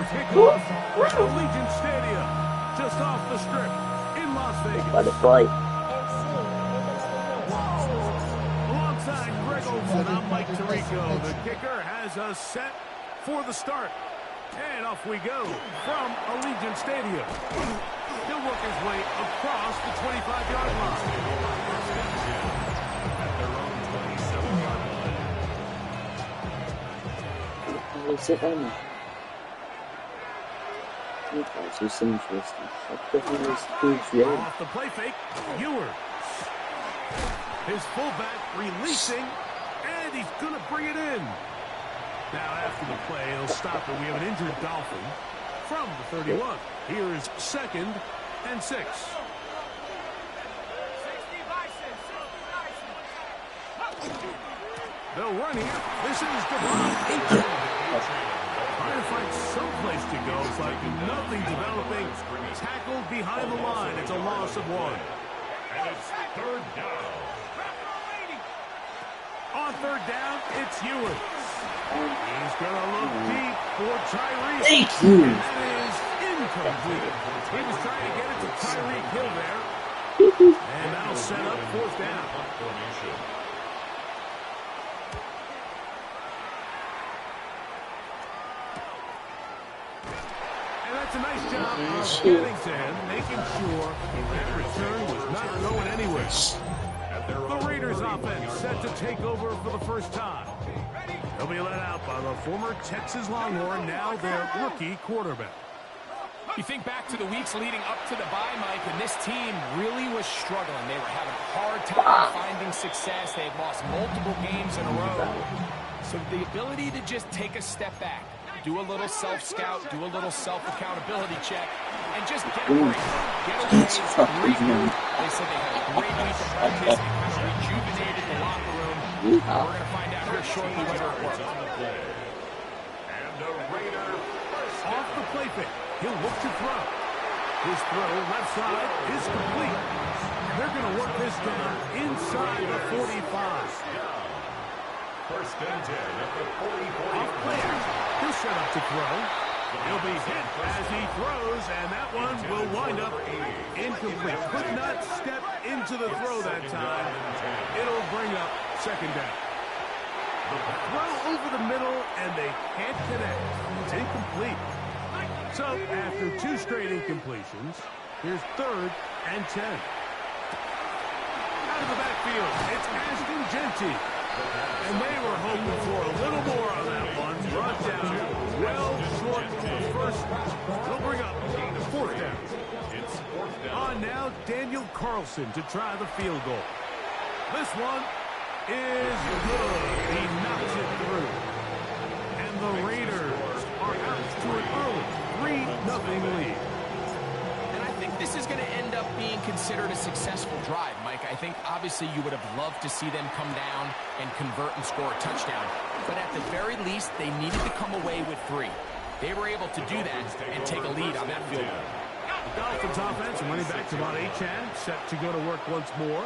for kickoff at Allegiant Stadium, just off the strip in Las Vegas. Butterfly. Alongside Greg Olson, I'm Mike Tirico. The kicker has us set for the start. And off we go from Allegiant Stadium. He'll work his way across the 25-yard line. Sit down there. This is interesting. Off the play fake, Ewers. His fullback releasing, and he's going to bring it in. Now after the play, he'll stop it. We have an injured Dolphin from the 31. Here is 2nd and 6. They'll run here. This is Devon. Trying to find someplace to go, but nothing developing. Tackled behind the line. It's a loss of 1. And it's 3rd down. On 3rd down, it's Ewers. He's going to look deep for Tyreek. Thank you. That is incomplete. He was trying to get it to Tyreek Hill there. And that'll set up 4th down. And that's a nice job of getting to him, making sure that return was not going anywhere. The Raiders offense set to take over for the first time. They'll be led out by the former Texas Longhorn, now their rookie quarterback. You think back to the weeks leading up to the bye, Mike, and this team really was struggling. They were having a hard time finding success. They had lost multiple games in a row. So the ability to just take a step back, do a little self-scout, do a little self-accountability check, and just get a break. Get away, regroup. They said they had a great week of practice. It kind of rejuvenated the locker room. We're going to find out here shortly whether it worked. And the Raiders off the play fake. He'll look to throw. His throw left side is complete. They're going to work this down inside the 45. 1st and 10 at the 44. Off play action. He'll set up to throw. He'll be hit as he throws, and that one will wind up incomplete. Could not step into the throw that time. It'll bring up 2nd down. Throw over the middle, and they can't connect. It's incomplete. So, after 2 straight incompletions, here's 3rd and 10. Out of the backfield, it's Ashton Genty. And they were hoping for a little more on that one. Brought down well short of the first. They'll bring up 4th down. It's 4th down. On now, Daniel Carlson to try the field goal. This one is good. He knocks it through. And the Raiders are out to an early 3-0 lead. And I think this is going to end up being considered a successful drive, Mike. I think obviously you would have loved to see them come down and convert and score a touchdown. But at the very least, they needed to come away with 3. They were able to do that and take a lead on that field goal. The Dolphins offense running back to about Achane, set to go to work once more.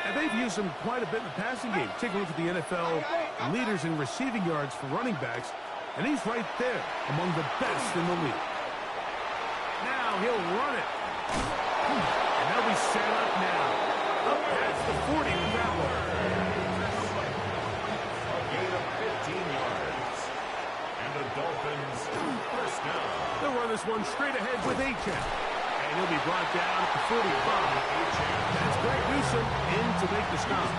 And they've used him quite a bit in the passing game. Take a look at the NFL leaders in receiving yards for running backs, and he's right there among the best in the league. Now he'll run it. And they'll be set up now. Up past the 40 with that one. A gain of 15 yards. And the Dolphins 1st down. They'll run this one straight ahead with Achane. And he'll be brought down at the 45. That's Greg Newsome in to make the stop.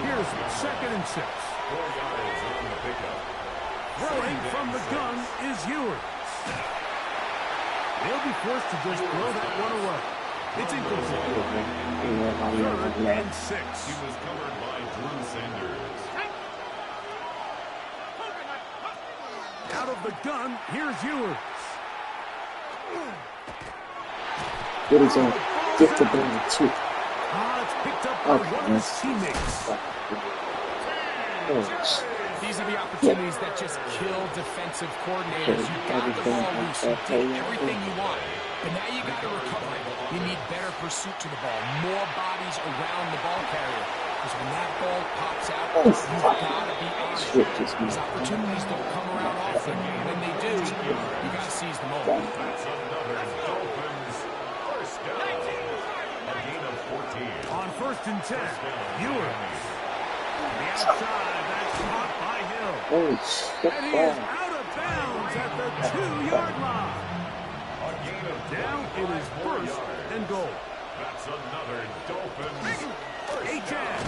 Here's 2nd and 6. 4 yards on the pickup. Throwing from the gun is Ewers. They'll be forced to just throw that one away. It's incomplete. 3rd and 6. He was covered by Drew Sanders. Out of the gun, here's Ewers. What is that? Get the ball too. It's picked up by one of his teammates. These are the opportunities that just kill defensive coordinators. You got the ball loose, you did everything you want, but now you got to recover it. You need better pursuit to the ball, more bodies around the ball carrier. Because when that ball pops out, you've got to be honest. These opportunities don't come around often, and when they do, the moment. That's another Dolphins first down. A gain of 14. On 1st and 10, Ewers. The outside, that's caught by Hill. Holy shit, And he is out of bounds at the 2-yard line. A gain of Now it is 1st and goal. That's another Dolphins first HN. down.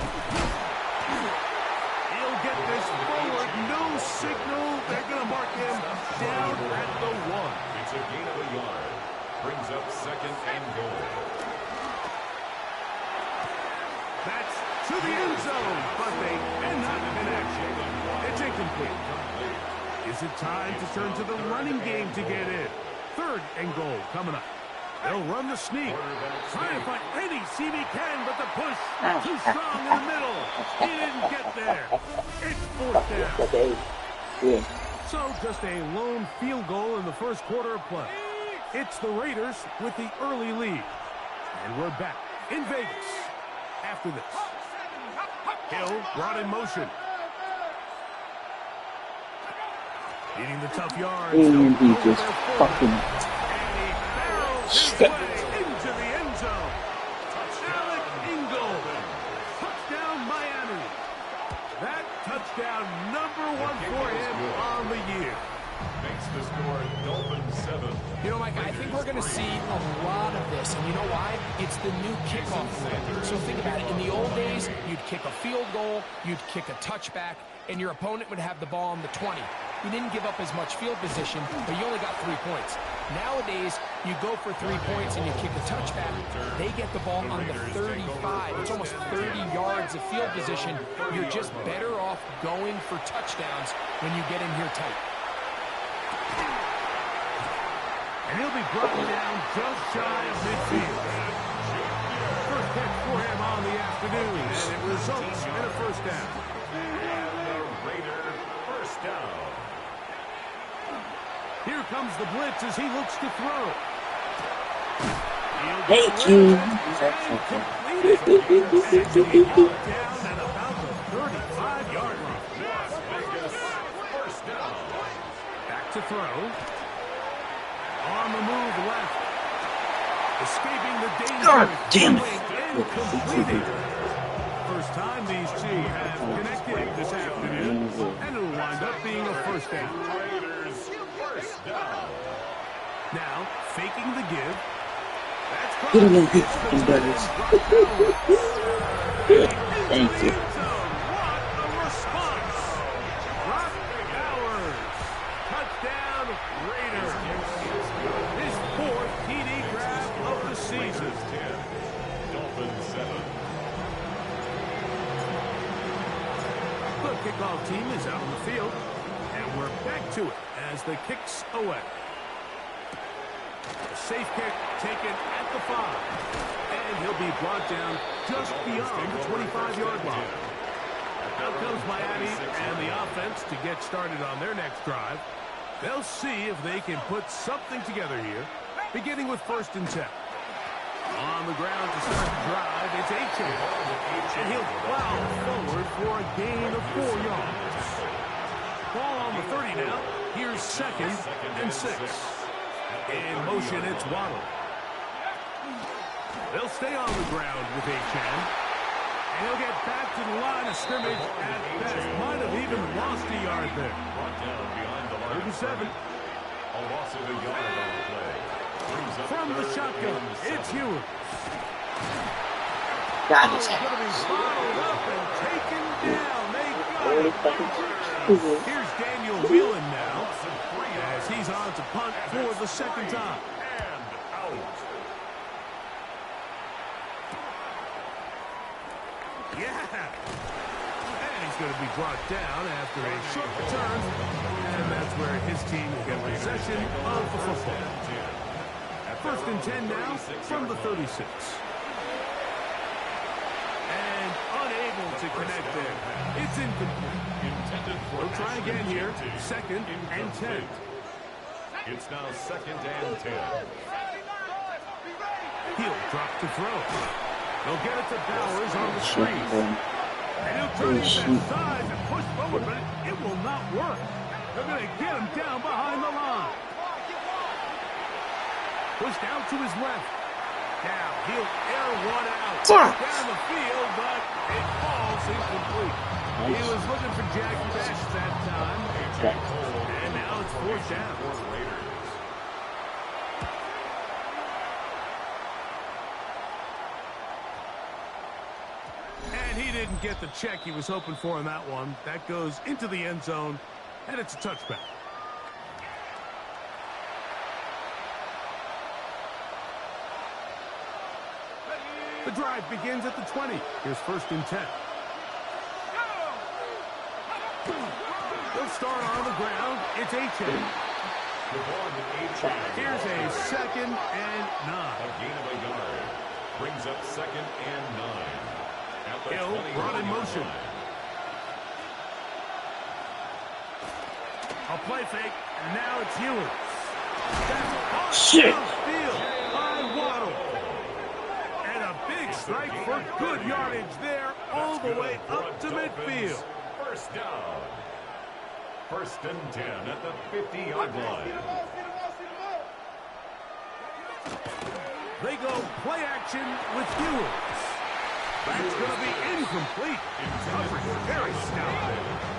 He'll get this forward. No signal. They're going to mark him down at the 1. It's a gain of a yard. Brings up 2nd and goal. That's to the end zone, but they cannot connect. It's incomplete. Is it time to turn to the running game to get in? 3rd and goal coming up. They'll run the sneak. Trying to find any seam he can, but the push too strong in the middle. He didn't get there. It's 4th down. Yeah. So just a lone field goal in the first quarter of play. It's the Raiders with the early lead. And we're back in Vegas after this. Hill brought in motion. Needing the tough yards. And he just fucking And he barrels his shit. way into the end zone. Alec Ingold. Touchdown Miami. That touchdown #1 for him on the year. Makes the score Dolphins 7. You know, Mike, I think we're going to see a lot of this. And you know why? It's the new kickoff rule. So think about it. In the old days, you'd kick a field goal, you'd kick a touchback, and your opponent would have the ball on the 20. You didn't give up as much field position, but you only got 3 points. Nowadays, you go for 3 points and you kick a touchback. They get the ball on the 35. It's almost 30 yards of field position. You're just better off going for touchdowns when you get in here tight. And he'll be brought down just shy of midfield. First catch for him on the afternoon, and it results in a first down. And the Raider first down. Here comes the blitz as he looks to throw. Thank you. Down at about the 35-yard line. Las Vegas first down. Back to throw. On the move left. Escaping the danger. God damn it. And completed. First time these two have connected this afternoon. And it'll wind up being a first down. Raiders first down. Now, faking the give. That's caught. Get him in here, fucking brothers. Thank you. What a response. Brock Bowers. Touchdown Raiders. His 4th TD grab of the season. 10. Dolphins 7. The kickoff team is out on the field. And we're back to it as the kick's away. A safe kick taken at the 5. And he'll be brought down just beyond the 25-yard line. Out comes Miami and the offense to get started on their next drive. They'll see if they can put something together here, beginning with 1st and 10. On the ground to start the drive, it's HN. And he'll plow forward for a gain of 4 yards. Ball on the 30 now. Here's 2nd and 6. In motion, it's Waddle. They'll stay on the ground with HN. And he'll get back to the line of scrimmage at best. Might have even lost a yard there. Brought down behind the line. 37. A loss of a yard on the play. Brings up From the 3rd shotgun, and it's 7. Ewers. God, it's Going to be bottled up and taken down. They got it. Here's Daniel Whelan now, as he's on to punt for the 2nd time. And out. Yeah. And he's going to be brought down after a short return. And that's where his team will get possession of the football. 1st and 10 now from the 36. And unable to connect there. It's incomplete. We'll try again here. 2nd and 10. It's now 2nd and 10. He'll drop to throw. They'll get it to Bowers on the screen. And he'll try to use that size and push forward, but it will not work. They're going to get him down behind the line. Pushed out to his left. Now he'll air one out. Fuck. Down the field, but it falls incomplete. He was looking for Jack Bash that time. And now it's fourth down. And he didn't get the check he was hoping for on that one. That goes into the end zone, and it's a touchback. The drive begins at the 20. Here's first and 10. They'll start on the ground. It's H.A. Here's a second and 9. A gain of a yard. Brings up second and 9. At the Hill brought in motion. A play fake, and now it's Ewers. That's Shit. field by Waddle. And a big strike for good yardage there all the way up to midfield. First down. First and 10 at the 50-yard line. They go play action with Ewers. That's going to be incomplete. Coverage very stout.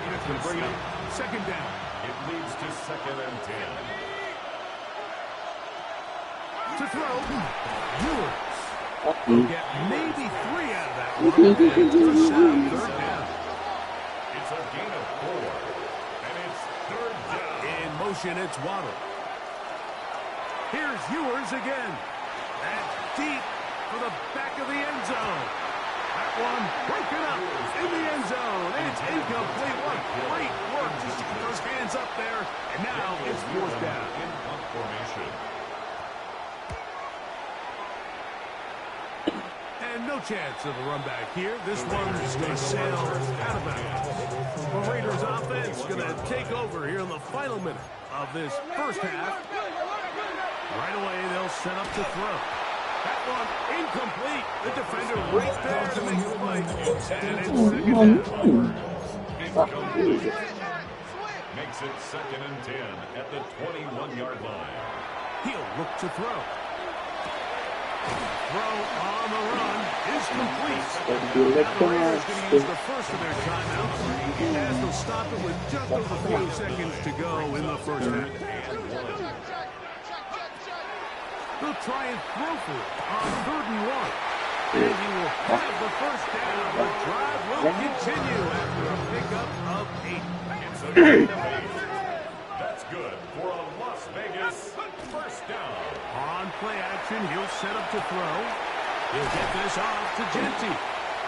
That's going to bring up second down. It leads to second and 10. To throw, Ewers. Will get maybe 3 out of that one. And just out third down. It's a gain of 4. And it's third down. In motion, it's Waddle. Here's Ewers again. That's deep for the back of the end zone. That one broken up in the end zone. It's incomplete. What great work just to keep those hands up there. And now it's fourth down. In punt formation. And no chance of a run back here. This one's going to sail out of bounds. The Raiders offense going to take over here in the final minute of this first half. Right away, they'll set up to throw. That one incomplete. The defender right there to make the play. And it's second down. Makes it second and 10 at the 21-yard line. He'll look to throw. Throw on the run is complete. The Raiders going to use the first of their timeouts as they'll stop it with just over 40 seconds to go in the first half. They'll try and throw for it on 3rd and 1. And he will have the first down. The drive will continue after a pickup of 8. It's a gain of 8. That's good for a Las Vegas first down. On play action, he'll set up to throw. He'll get this off to Genty.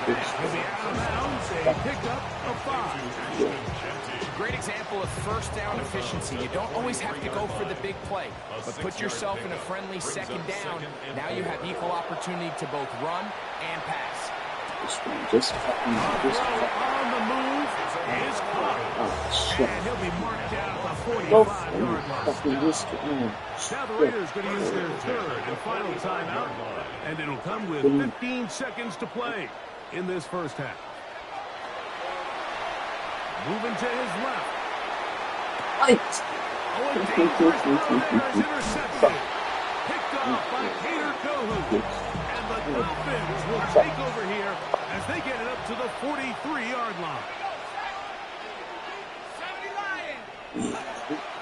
He'll be out of bounds. A pickup of 5. Great example of first down efficiency. You don't always have to go for the big play, but put yourself in a friendly second down. Now you have equal opportunity to both run and pass. Just On the move is caught. oh shit. And he'll be marked down at the Go 45-yard line. fucking risk it, man. Now the Raiders going to use their third and final timeout. And it'll come with 15 seconds to play in this first half. Moving to his left. Right. Oh, and deep first is intercepted. Picked off by Cater Kohu. And the Dolphins will take over here as they get it up to the 43-yard line.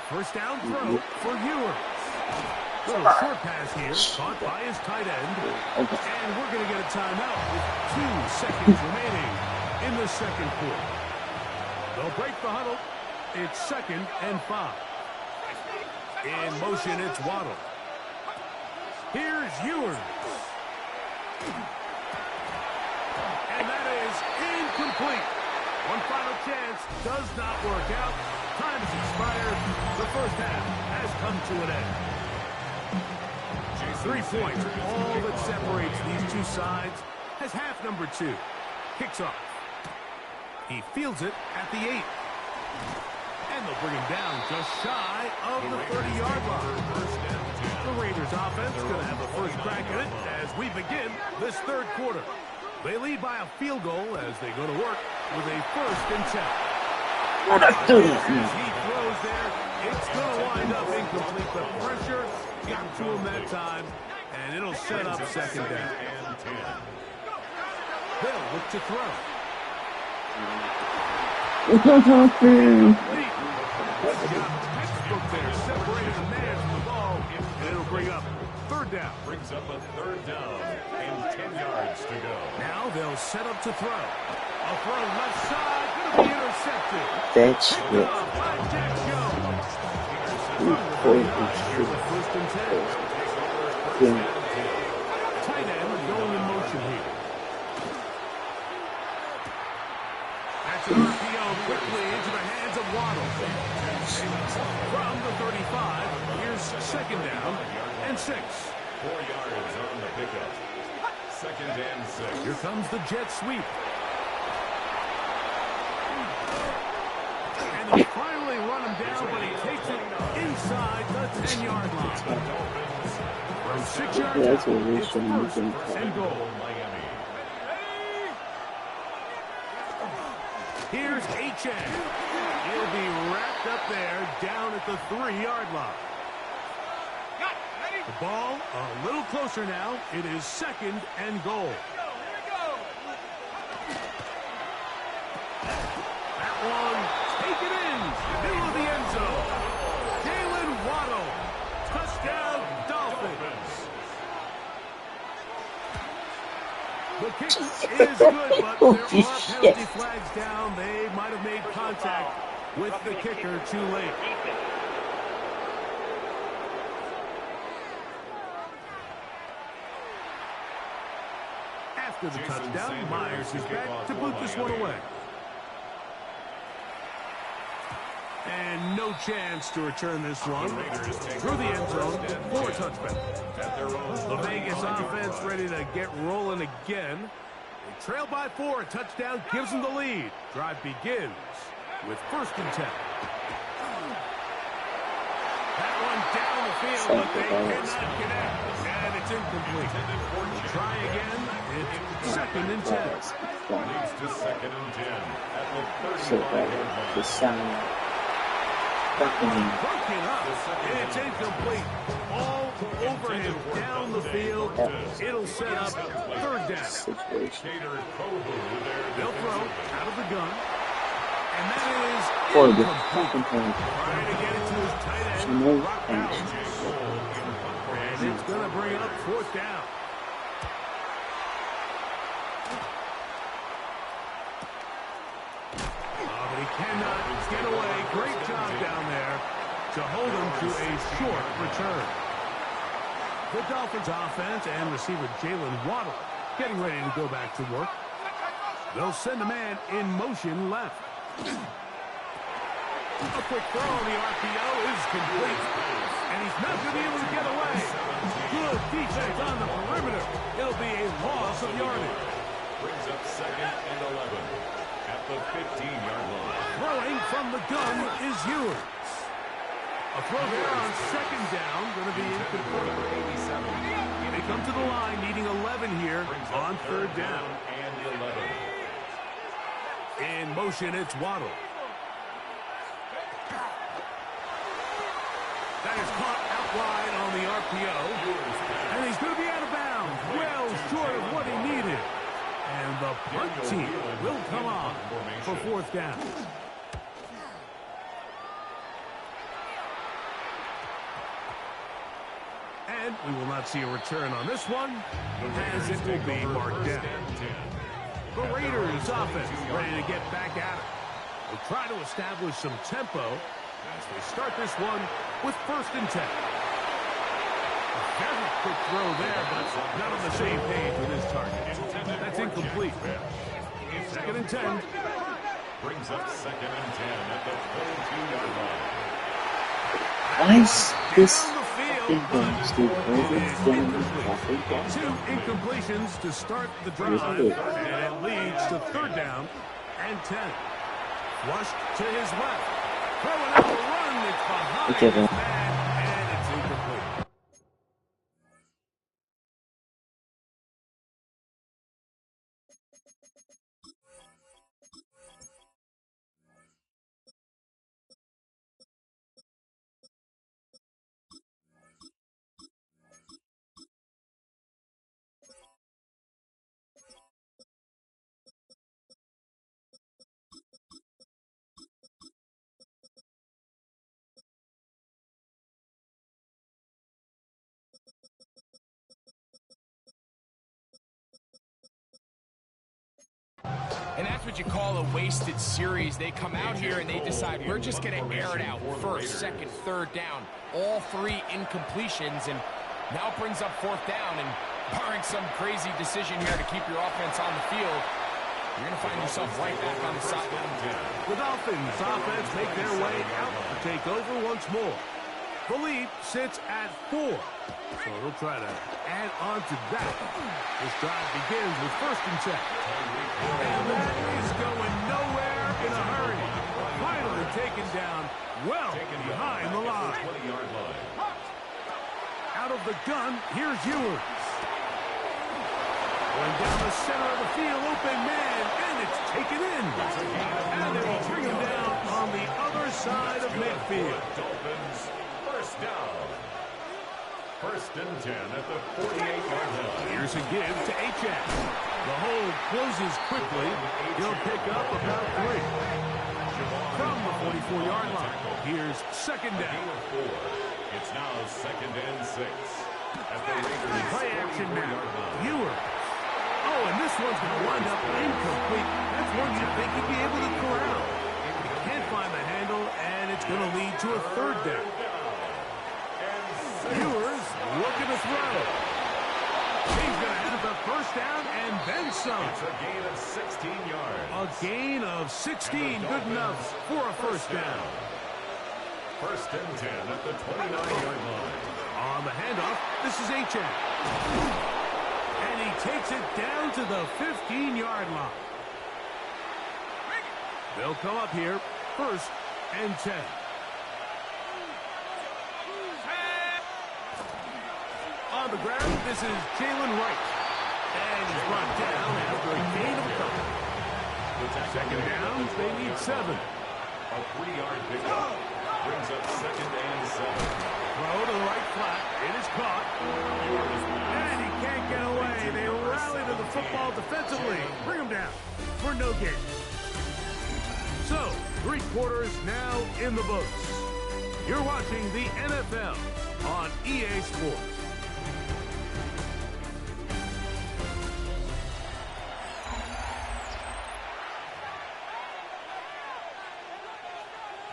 First down throw for Ewers. Little short pass here, caught by his tight end. And we're going to get a timeout with 2 seconds remaining in the second quarter. They'll break the huddle. It's second and 5. In motion, it's Waddle. Here's Ewers. And that is incomplete. One final chance does not work out. Time has expired. The first half has come to an end. 3 points, all that separates these two sides, as half number 2 kicks off. He fields it at the 8. And they'll bring him down just shy of the 30-yard line. The Raiders offense going to have the first crack at it as we begin this third quarter. They lead by a field goal as they go to work with a first and 10. What a dude. As he throws there, it's going to wind up incomplete. The pressure got to him that time, and it'll set up second down. Hill look to throw. Textbook there, separating the man from the ball, and it'll bring up third down. Brings up a third down and 10 yards to go. Now they'll set up to throw. A throw left side, going to be intercepted. That's it. By Jack Jones. Here's the first and 10. Tight end going in motion here. That's an RPO quickly into the hands of Waddle. From the 35, here's second down and 6. 4 yards on the pickup. Second and 6. Here comes the jet sweep. And they finally run him down, but he takes it inside the 10-yard line. From 6 yards Yeah, that's out, what we're it's saying. first and goal. Here's H.N. He'll be wrapped up there down at the 3-yard line. The ball a little closer now. It is second and goal. That one, take it in, middle of the end zone. Jalen Waddle, touchdown Dolphins. The kick is good, but there are penalty flags down. They might have made contact with the kicker too late. After the touchdown, Myers is back to boot this one away. And no chance to return this one through the end zone for a touchback. The Vegas offense ready to get rolling again. They trail by 4. A touchdown gives them the lead. Drive begins with first and 10. That one down the field, but they cannot connect. And it's incomplete. Try again. It's second and 10. Leads to second and 10 at the 35-yard line. The sound. Broken up. It's incomplete. All over him down the field. It'll set up third down. They'll throw out of the gun. And that is incomplete. Trying to get it to his tight end. And it's going to bring up fourth down. But he cannot get away. Great job down there to hold him to a short return. The Dolphins offense and receiver Jalen Waddle getting ready to go back to work. They'll send a man in motion left. A quick throw on the RPO is complete. And he's not going to be able to get away. Good defense on the perimeter. It'll be a loss of yardage. Brings up second and 11 at the 15-yard line. Throwing from the gun is Ewers. A throw there on second down, going to be incomplete. They come to the line, needing 11 here on third down. And 11. In motion, it's Waddle. That is caught out wide on the RPO. And he's going to be out of bounds, well short of what he needed. And the punt team will come on for fourth down. And we will not see a return on this one, as it will be marked down. The Raiders offense ready to get back at it. They'll try to establish some tempo as they start this one with first and 10. A very quick throw there, but not on the same page with his target. That's incomplete. Second and 10. Brings up second and 10 at the 42-yard line. Nice. This Two fucking incompletions to start the drive, and it leads to third down and 10. Flushed to his left. Throwing out the run. It's behind his man, and it's incomplete. And that's what you call a wasted series. They come out here and they decide we're just going to air it out. First, second, third down. All 3 incompletions, and now it brings up 4th down. And barring some crazy decision here to keep your offense on the field, you're going to find yourself right back on the sideline. The Dolphins offense make their way out to take over once more. The lead sits at 4. So they'll try to add on to that. This drive begins with 1st and 10. And that is going nowhere in a hurry. Finally taken down well behind the line. Out of the gun, here's Ewers. Going down the center of the field, open man, and it's taken in. And they will bring him down on the other side of midfield. Dolphins, 1st down. 1st and 10 at the 48-yard line. Here's a give to Achane. The hold closes quickly. He'll pick up about 3. From the 44-yard line, here's 2nd down. It's now 2nd and 6. At the Raiders' Play action now. 40-yard line. Ewers. Oh, and this one's going to wind up incomplete. That's one you'd think he'd be able to corral. He can't find the handle, and it's going to lead to a 3rd down. Ewers looking to throw. He's going to have the 1st down and then some. It's a gain of 16 yards. A gain of 16, good enough for a 1st down. 1st and 10 at the 29-yard line. On the handoff, this is Achane. And he takes it down to the 15-yard line. They'll come up here, 1st and 10. On the ground, this is Jalen Wright. And he's brought down after a gain of a couple. 2nd down, they need 7. A 3-yard pickup brings up 2nd and 7. Throw to the right flat. It is caught. And he can't get away. They rally to the football defensively. Bring him down for no gain. So, 3 quarters now in the books. You're watching the NFL on EA Sports.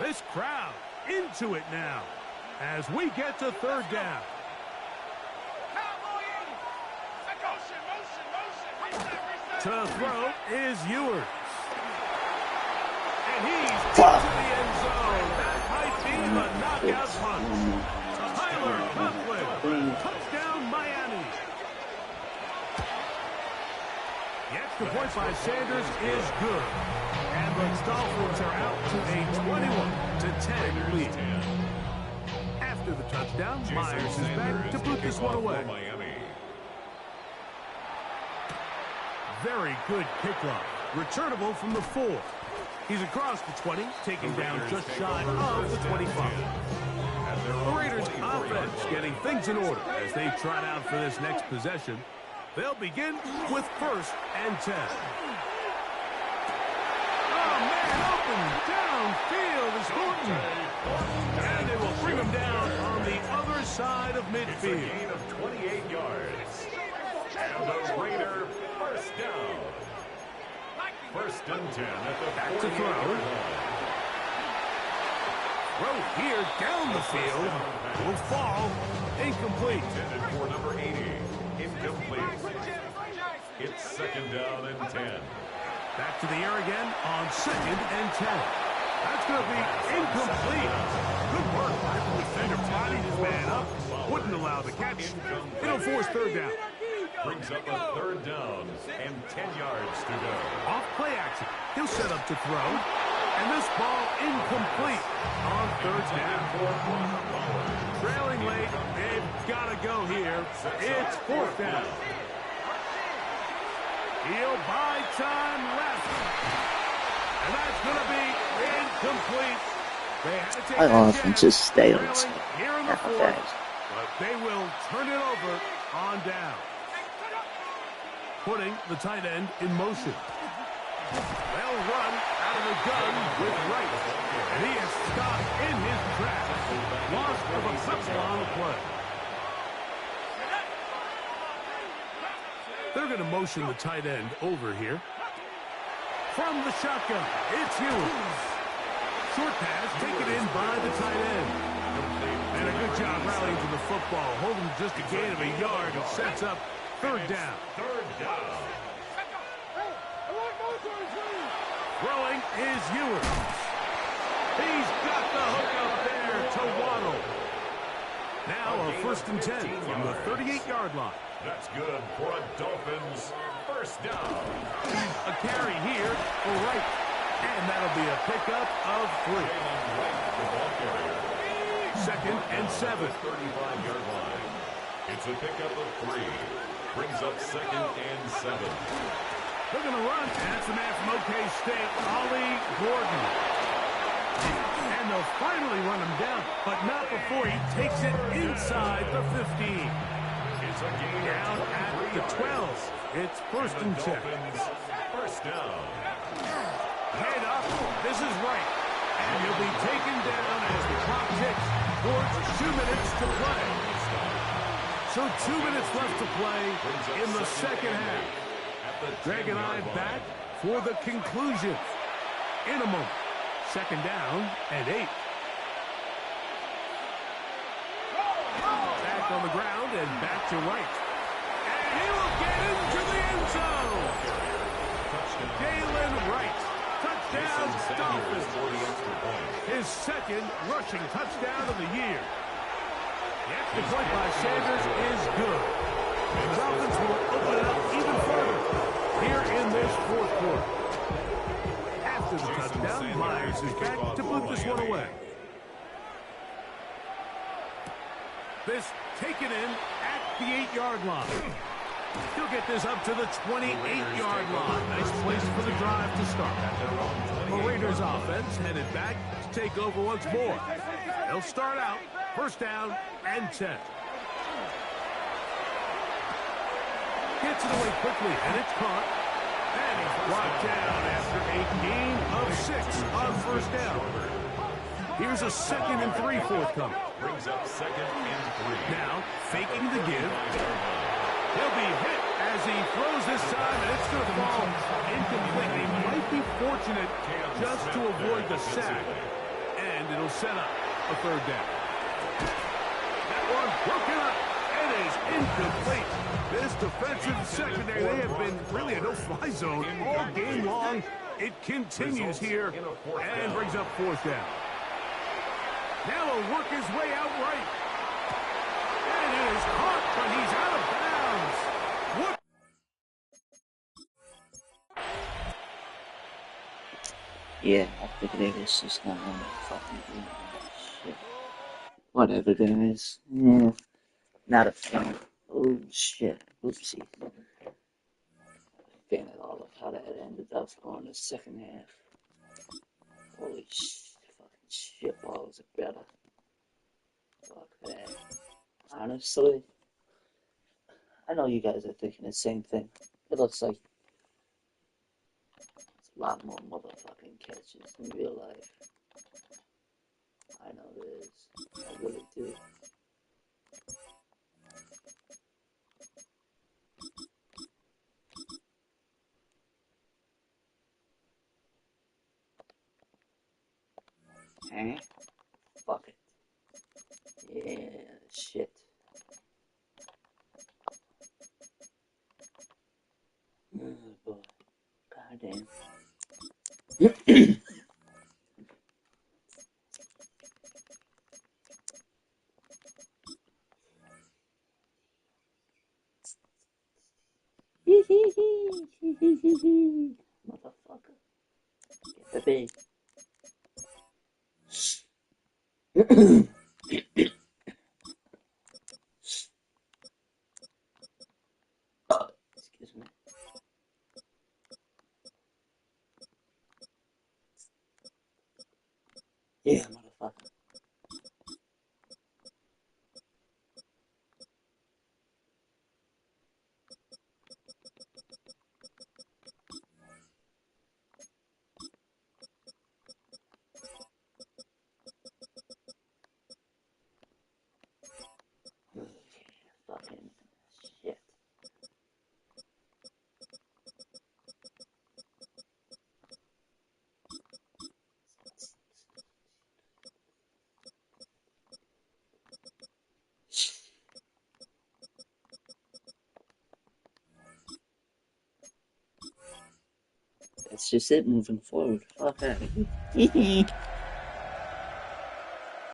This crowd into it now as we get to 3rd down. To throw is Ewers. And he's into the end zone. That might be the knockout punch. Tyler Conklin. Touchdown, Miami. The extra point by Sanders is good. And the Dolphins are out to a 21-10 lead. After the touchdown, Myers is back to put this one away. Very good kickoff. Returnable from the 4. He's across the 20, taken down just shy of the 25. The Raiders' offense getting things in order as they trot out for this next possession. They'll begin with 1st and 10. Oh, man, open downfield is Horton. And they will bring him down on the other side of midfield. It's a gain of 28 yards. And the Raider 1st down. 1st and 10 at the back to throw. Throw here down the field. Will fall. Incomplete. Intended for number 80. Incomplete. It's 2nd down and 10. Back to the air again on 2nd and 10. That's going to be incomplete. Good work by the defender. Bodied his man up. Wouldn't allow the catch. It'll force 3rd down. Brings up a 3rd down and 10 yards to go. Off play action. He'll set up to throw. And this ball incomplete on 3rd down. Trailing late. They've got to go here. It's 4th down. He'll buy time left. And that's going to be incomplete. They had to take I that often chance. just stay on Here in the 4th. But they will turn it over on down. Putting the tight end in motion. They'll run out of the gun with Wright. And he is stopped in his tracks. Loss of a touchdown on the play. They're going to motion the tight end over here. From the shotgun, it's Ewers. Short pass taken in by the tight end. And a good job rallying to the football, holding just a gain of a yard and sets up third down. Third down. Throwing is Ewers. He's got the hook up there to Waddle. Now a 1st and 10 from the 38-yard line. That's good for a Dolphins first down. A carry here for Wright. And that'll be a pickup of 3. Second and 7. 35-yard line. It's a pickup of 3. Brings up 2nd and 7. They're going to run. That's the man from OK State, Ollie Gordon. And they'll finally run him down, but not before he takes it inside the 15. It's a gain Down at the 12. It's 1st and 10. First down. Head up. This is right. And he'll be taken down as the clock ticks towards 2 minutes to play. So 2 minutes left to play in the second half. Greg and I back for the conclusion in a moment. Second down and 8. Back on the ground and back to Wright. And he will get into the end zone. Jalen Wright. Touchdown, Dolphins. His 2nd rushing touchdown of the year. The extra point by Sanders is good. The Dolphins will open it up even further here in this 4th quarter. After the touchdown, Myers is back to put this one away. This taken in at the 8-yard line. He'll get this up to the 28-yard line. Nice place for the drive to start. The Raiders offense headed back to take over once more. They'll start out 1st down and 10. Gets it away quickly, and it's caught. And he's brought down after a gain of 6 on 1st down. Here's a 2nd and 3 forthcoming. Brings up 2nd and 3. Now, faking the give. He'll be hit as he throws this time, and it's going to fall incomplete. He might be fortunate just to avoid the sack, and it'll set up a 3rd down. That one broken up. It is incomplete. This defensive secondary, they have been really a no-fly zone all game long. It continues here and brings up 4th down. Now he'll work his way out right. And it is caught, but he's out of bounds. What? Yeah, I figured it was just not on the fucking game. Shit. Whatever, guys. Yeah. Not a fan. Oh, shit. Oopsie. Fan at all of how that ended up going the second half. Holy fucking shit balls are better. Fuck that. Honestly, I know you guys are thinking the same thing. It looks like it's a lot more motherfucking catches in real life. I know it is. I really do. Eh? Fuck it. Yeah, shit. Oh boy. Goddamn. Motherfucker. Get the bait. Excuse me. Yeah, motherfucker. Fucking shit. That's just it moving forward. Fuck out of here.